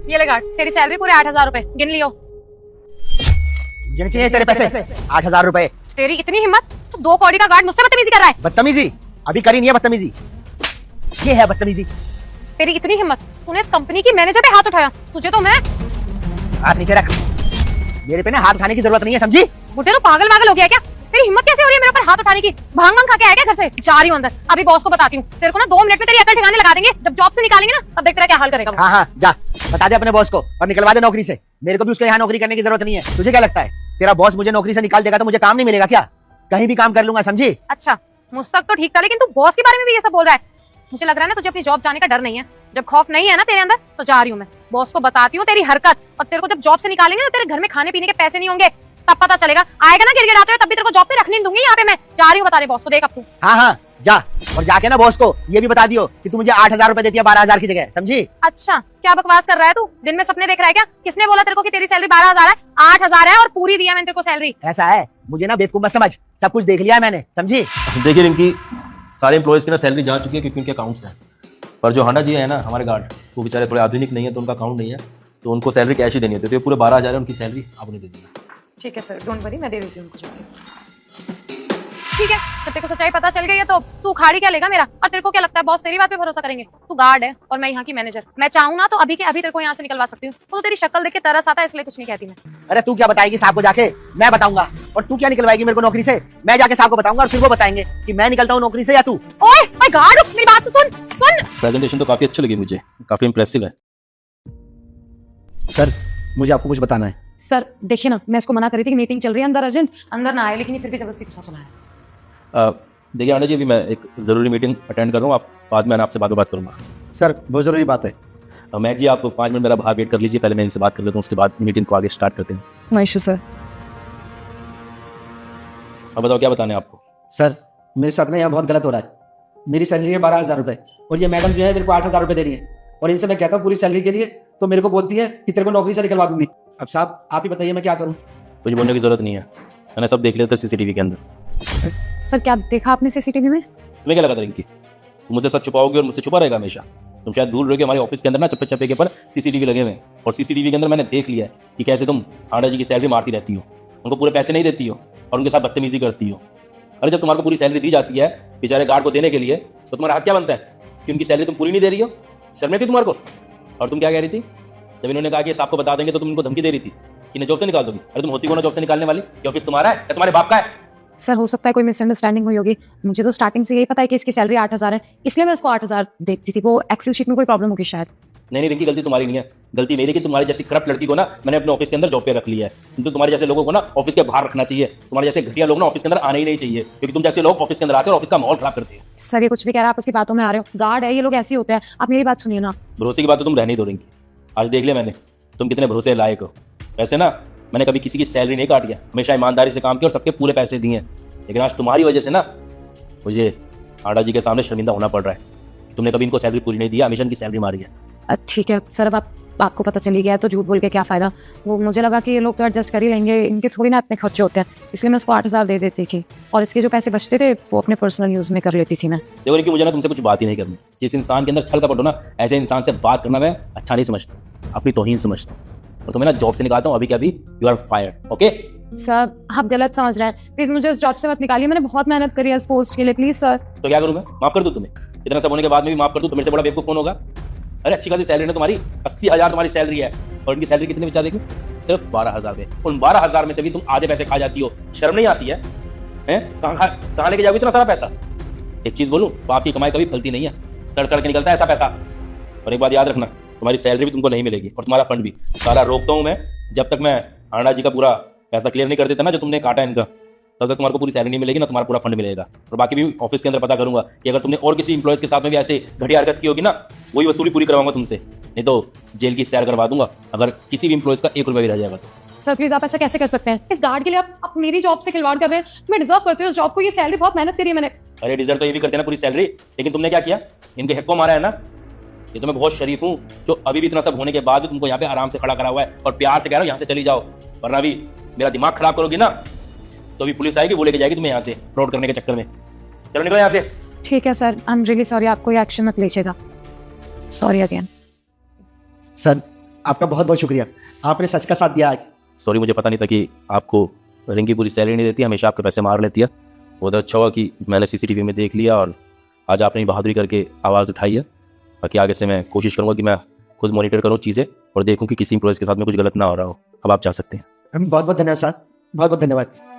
ये ले गार्ड, तेरी सैलरी पूरे 8,000 रुपए, गिन लियो। गिने चाहिए तेरे पैसे 8,000 रुपए। तेरी इतनी हिम्मत, तू 2 कौड़ी का गार्ड मुझसे बदतमीजी कर रहा है। बदतमीजी अभी करी नहीं है, बदतमीजी ये है बदतमीजी। तेरी इतनी हिम्मत, तूने इस कंपनी की मैनेजर पे हाथ उठाया। तुझे तो मैं हाथ नीचे रख, मेरे पे ना हाथ उठाने की जरूरत नहीं है, समझी? बुड्ढे तो पागल वागल हो गया क्या? तेरी हिम्मत कैसे हो रही है मेरे ऊपर हाथ उठाने की? भांग भांग खा के आया क्या घर से? जा रही हूँ अंदर, अभी बॉस को बताती हूँ। तेरे को ना 2 मिनट में तेरी अकल ठिकाने लगा देंगे। जब जॉब से निकालेंगे ना, तब देख तेरा क्या हाल करेगा वो। हाँ हाँ जा, बता दे अपने बॉस को और निकलवा दे नौकरी से। मेरे को भी उसके यहाँ नौकरी करने की जरूरत नहीं है। तुझे क्या लगता है तेरा बॉस मुझे नौकरी से निकाल देगा तो मुझे काम नहीं मिलेगा क्या? कहीं भी काम कर लूंगा, समझी? अच्छा, मुझ तक तो ठीक था, लेकिन तू बॉस के बारे में भी ये सब बोल रहा है। मुझे लग रहा है ना तुझे अपनी जॉब जाने का डर नहीं है। जब खौफ नहीं है ना तेरे अंदर, तो जा रही हूँ मैं। बॉस को बताती हूँ तेरी हरकत, और तेरे को जब जॉब से निकालेंगे ना, तेरे घर में खाने पीने के पैसे नहीं होंगे, तब पता चलेगा। आएगा ना गिड़गिड़ाते हुए, तब भी तेरे को जॉब पे रखने नहीं दूंगी। यहाँ पे मैं जा रही हूँ बताने बॉस को। देख अब तू। हाँ हाँ जा, और जाके ना बॉस को ये भी बता दियो कि तू मुझे 8,000 रुपए देती है 12,000 की जगह, समझी? अच्छा, क्या बकवास कर रहा है तू? दिन में सपने देख रहा है क्या? किसने बोला तेरे को कि तेरी सैलरी 12,000 है? 8,000 है, और पूरी दी है मैंने तेरे को सैलरी। ऐसा है, मुझे ना बेवकूफ मत समझ, सब कुछ देख लिया है मैंने, समझी? देखिए इनकी सारे एम्प्लॉयज़ की ना सैलरी जा चुकी है क्योंकि उनके अकाउंट्स हैं। पर जो हांडा जी है ना हमारे गार्ड, वो बेचारे थोड़े आधुनिक नहीं है तो उनका अकाउंट नहीं है, तो उनको सैलरी कैश ही देनी होती है। तो ये पूरे 12,000 है उनकी सैलरी, आप उन्हें दे दीजिए। ठीक है सर, डोंट वरी, मैं दे देती हूँ उनको जाके। ठीक है, जब तेरे को सच्चाई पता चल गई है तो तू खाड़ी क्या लेगा मेरा? और तेरे को क्या लगता है बॉस तेरी बात पे भरोसा करेंगे? तू गार्ड है और मैं यहाँ की मैनेजर। मैं चाहूँ ना तो अभी के अभी तेरे को यहाँ से निकलवा सकती हूँ। वो तो तेरी शक्ल देख के तरस आता है, इसलिए कुछ नहीं कहती मैं। अरे तू क्या बताएगी साहब को जाके? मैं बताऊंगा। और तू क्या निकलवाएगी मेरे को नौकरी से? मैं जाके साहब को बताऊंगा और फिर वो बताएंगे कि मैं निकलता हूँ नौकरी से या तू। ओए गार्ड, रुक, मेरी बात तो सुन सुन। प्रेजेंटेशन तो काफी अच्छी लगी मुझे, काफी इंप्रेसिव है। सर मुझे आपको कुछ बताना है। सर देखिए ना, मैं इसको मना करी थी कि मीटिंग चल रही है अंदर अर्जेंट, अंदर ना आए, लेकिन ये फिर भी जबरदस्ती गुस्सा सुनाया। देखिए हांडा जी, अभी मैं एक ज़रूरी मीटिंग अटेंड कर रहा हूँ, आप बाद में आपसे बात करूँगा। सर बहुत जरूरी बात है। मैं जी, आप 5 मिनट मेरा बाहर वेट कर लीजिए, पहले मैं इनसे बात कर लेता हूँ, उसके बाद मीटिंग को आगे स्टार्ट करते हैं। No issue sir. अब बताओ क्या बताने आपको? सर मेरे साथ ना यहाँ बहुत गलत हो रहा है। मेरी सैलरी है 12,000 रुपये, और ये मैडम जो है मेरे को 8,000 रुपये दे रही है, और इनसे मैं कहता हूँ पूरी सैलरी के लिए, तो मेरे को बोलती है कि तेरे को नौकरी से निकलवा दूंगी। अब साहब आप ही बताइए मैं क्या करूँ? कुछ बोलने की जरूरत नहीं है, मैंने सब देख लिया था सीसीटीवी के अंदर। सर क्या देखा आपने सीसीटीवी में? तुम्हें क्या लगा था रिंकी, तुम मुझसे सच छुपाओगे और मुझसे छुपा रहेगा हमेशा? तुम शायद भूल रहे हो कि हमारे ऑफिस के अंदर ना चप्पे चप्पे के ऊपर सीसीटीवी लगे हुए हैं, और सीसीटीवी के अंदर मैंने देख लिया है कि कैसे तुम हांडा जी की सैलरी मारती रहती हो, उनको पूरे पैसे नहीं देती हो और उनके साथ बदतमीजी करती हो। अरे जब तुम्हारे को पूरी सैलरी दी जाती है बेचारे गार्ड को देने के लिए, तो तुम्हारा हक क्या बनता है कि उनकी सैलरी तुम पूरी नहीं दे रही हो? शर्म नहीं थी तुम्हारे को? और तुम क्या कह रही थी जब इन्होंने कहा कि साहब को बता देंगे, तो तुम इनको धमकी दे रही थी कि इन्हें जॉब से निकाल दोगी? अरे तुम होती कौन जॉब से निकालने वाली? ये ऑफिस तुम्हारा है या तुम्हारे बाप का है? सर हो सकता है कोई मिसअंडरस्टैंडिंग हुई होगी। मुझे तो स्टार्टिंग से यही पता है कि इसकी सैलरी 8,000 है, इसलिए मैं इसको 8,000 देखती थी। वो एक्सेल शीट में कोई प्रॉब्लम होगी शायद। नहीं रिंकी, गलती तुम्हारी नहीं है, गलती मेरी कि तुम्हारी जैसी करप्ट लड़की को ना मैंने अपने ऑफिस के अंदर जॉब पे रख लिया है। तो तुम्हारे जैसे लोगों को ना ऑफिस के बाहर रखना चाहिए। तुम्हारे जैसे घटिया लोग ना ऑफिस के अंदर आने ही नहीं चाहिए, क्योंकि तुम जैसे लोग ऑफिस के अंदर आते हो और ऑफिस का माहौल खराब करते हैं। सर ये कुछ भी कह रहा है, आप उसकी बातों में आ रहे हो। गार्ड है ये लोग, ऐसे ही होते हैं। आप मेरी बात सुनिए ना। भरोसे की बात तो तुम रहने दो रिंकी, आज देख लिया मैंने तुम कितने भरोसे लायक हो। वैसे ना मैंने कभी किसी की सैलरी नहीं काटी है, हमेशा ईमानदारी से काम किया और सबके पूरे पैसे दिए हैं। लेकिन आज तुम्हारी वजह से ना मुझे हांडा जी के सामने शर्मिंदा होना पड़ रहा है। तुमने कभी इनको सैलरी पूरी नहीं दी, हमेशा इनकी सैलरी मारी है। ठीक है सर, अब आपको पता चली गया है तो झूठ बोल के क्या फायदा। वो मुझे लगा कि ये लोग तो एडजस्ट कर ही लेंगे, इनके थोड़ी ना इतने खर्चे होते हैं, इसलिए मैं उसको 8,000 दे देती थी, और इसके जो पैसे बचते थे वो अपने पर्सनल यूज में कर लेती थी मैं। देखो रिंकी, मुझे ना तुमसे कुछ बात ही नहीं करनी। जिस इंसान के अंदर छल कपट हो ना, ऐसे इंसान से बात करना मैं अच्छा नहीं समझता, अपनी तौहीन समझता हूँ। और तुम्हें ना जॉब से निकालता हूँ अभी के अभी, you are fired. Okay sir आप गलत समझ रहे हैं, प्लीज मुझे इस जॉब से मत निकालिए। मैंने बहुत मेहनत करी है इस पोस्ट के लिए, प्लीज सर। तो क्या करूँ मैं? माफ कर दूँ तुम्हें? इतना सब होने के बाद में भी माफ कर दूँ तो मेरे से बड़ा बेवकूफ कौन होगा? अरे अच्छी खासी सैलरी है तुम्हारी, 80,000 तुम्हारी सैलरी है, और उनकी सैलरी कितनी बचा देगी? सिर्फ 12,000 में। उन 12,000 में से भी तुम आधे पैसे खा जाती हो, शर्म नहीं आती है? कहाँ लेके जाओगे इतना सारा पैसा? एक चीज बोलूं, बाप की कमाई कभी फलती नहीं है, सड़ सड़ के निकलता है ऐसा पैसा। और एक बात याद रखना, तुम्हारी सैलरी भी तुमको नहीं मिलेगी और तुम्हारा फंड भी सारा रोकता हूं मैं। जब तक मैं हांडा जी का पूरा पैसा क्लियर नहीं कर देता ना, जो तुमने काटा इनका, तब तक तुम्हारे को पूरी सैलरी नहीं मिलेगी ना तुम्हारा पूरा फंड मिलेगा। और बाकी भी ऑफिस के अंदर पता करूंगा कि अगर तुमने और किसी इंप्लॉयज के साथ में भी ऐसे घटिया हरकत की होगी ना, वही वसूली पूरी करवाऊंगा तुमसे, नहीं तो जेल की सैर करवा दूंगा अगर किसी भी इंप्लॉयज का 1 रुपया भी रह जाएगा तो। सर प्लीज आप ऐसा कैसे कर सकते हैं? इस गार्ड के लिए आप मेरी जॉब से खिलवाड़ कर रहे हैं। मैं डिजर्व करती हूँ इस जॉब को, ये सैलरी बहुत मेहनत करी है मैंने। अरे डिजर्व तो ये भी करते ना पूरी सैलरी, लेकिन तुमने क्या किया? इनके हक को मारा है ना। ये तो मैं बहुत शरीफ हूँ जो अभी भी इतना सब होने के बाद भी तुमको यहाँ पे आराम से खड़ा करा हुआ है और प्यार से कह रहा हूँ यहाँ से चली जाओ, वरना भी मेरा दिमाग खराब करोगी ना तो अभी पुलिस आएगी, वो लेके जाएगी तुम्हें यहाँ से फ्रॉड करने के चक्कर में। चलो निकलो यहाँ से। ठीक है sir, I am really sorry, आप कोई एक्शन मत लीजिएगा। Sorry again. सर आपका बहुत बहुत शुक्रिया, आपने सच का साथ दिया आज। सॉरी, मुझे पता नहीं था कि आपको रिंकी पूरी सैलरी नहीं देती, हमेशा आपके पैसे मार लेती है। वो तो अच्छा हुआ कि मैंने सीसीटीवी में देख लिया और आज आपने बहादुरी करके आवाज़ उठाई है। बाकी आगे से मैं कोशिश करूँगा कि मैं खुद मॉनिटर करूँ चीज़ें और देखूँ कि किसी एम्प्लॉयज़ के साथ में कुछ गलत ना हो रहा हो। अब आप जा सकते हैं। बहुत बहुत धन्यवाद सर, बहुत बहुत धन्यवाद।